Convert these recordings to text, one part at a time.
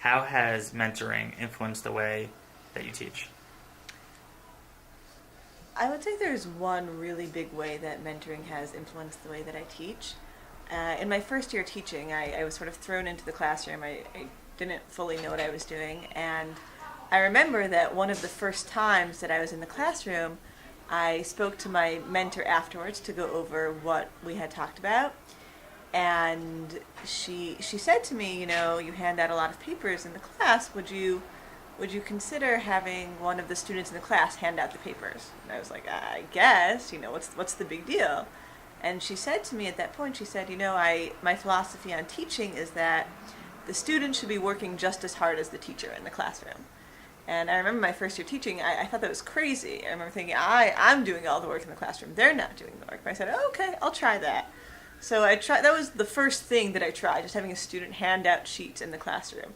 how has mentoring influenced the way that you teach? I would say there's one really big way that mentoring has influenced the way that I teach. In my first year teaching, I was sort of thrown into the classroom. I didn't fully know what I was doing, and I remember that one of the first times that I was in the classroom, I spoke to my mentor afterwards to go over what we had talked about, and she said to me, you hand out a lot of papers in the class. Would you consider having one of the students in the class hand out the papers? And I was like, I guess, what's the big deal? And she said to me at that point, she said, my philosophy on teaching is that the student should be working just as hard as the teacher in the classroom. And I remember my first year teaching, I thought that was crazy. I remember thinking, I'm doing all the work in the classroom. They're not doing the work. But I said, oh, okay, I'll try that. So that was the first thing that I tried, just having a student hand out sheets in the classroom.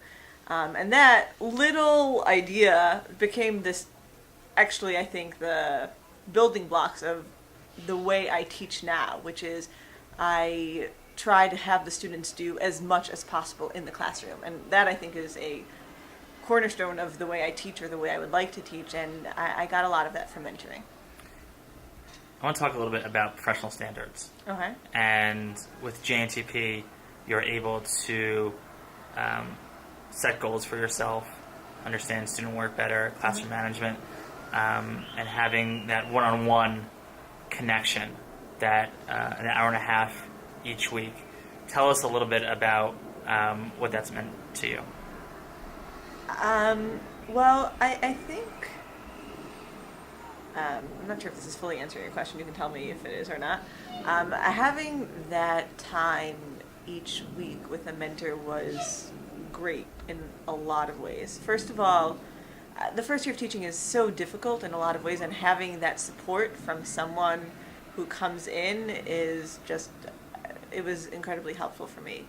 And that little idea became this, actually, I think, the building blocks of the way I teach now, which is I try to have the students do as much as possible in the classroom. And that, I think, is a cornerstone of the way I teach, or the way I would like to teach, and I got a lot of that from mentoring. I want to talk a little bit about professional standards. Okay. And with JNTP, you're able to set goals for yourself, understand student work better, classroom management, and having that one-on-one connection, that an hour and a half each week. Tell us a little bit about what that's meant to you. Well, I think, I'm not sure if this is fully answering your question. You can tell me if it is or not. Having that time each week with a mentor was great in a lot of ways. First of all, the first year of teaching is so difficult in a lot of ways, and having that support from someone who comes in is just, it was incredibly helpful for me.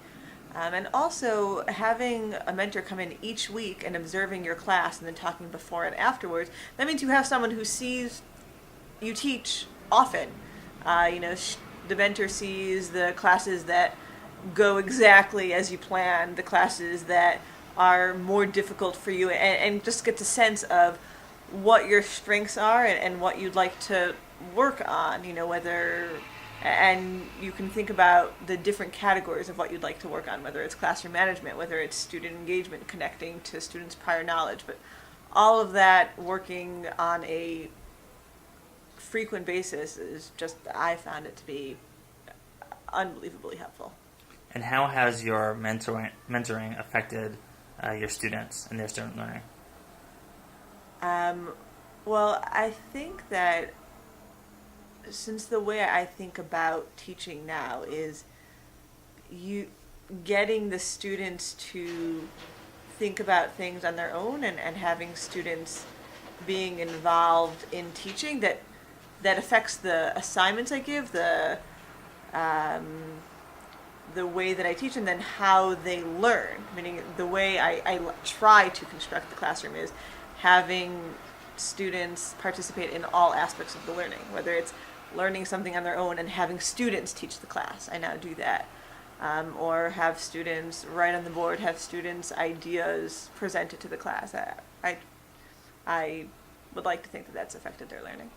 And also, having a mentor come in each week and observing your class and then talking before and afterwards, that means you have someone who sees you teach often. The mentor sees the classes that go exactly as you planned, the classes that are more difficult for you, and just gets a sense of what your strengths are and what you'd like to work on, and you can think about the different categories of what you'd like to work on, whether it's classroom management, whether it's student engagement, connecting to students' prior knowledge, but all of that working on a frequent basis is just, I found it to be unbelievably helpful. And how has your mentoring affected your students and their student learning? Well, I think that since the way I think about teaching now is you getting the students to think about things on their own, and having students being involved in teaching, that affects the assignments I give, the way that I teach, and then how they learn. Meaning the way I try to construct the classroom is having students participate in all aspects of the learning, whether it's learning something on their own and having students teach the class. I now do that. Or have students write on the board, have students' ideas presented to the class. I would like to think that that's affected their learning.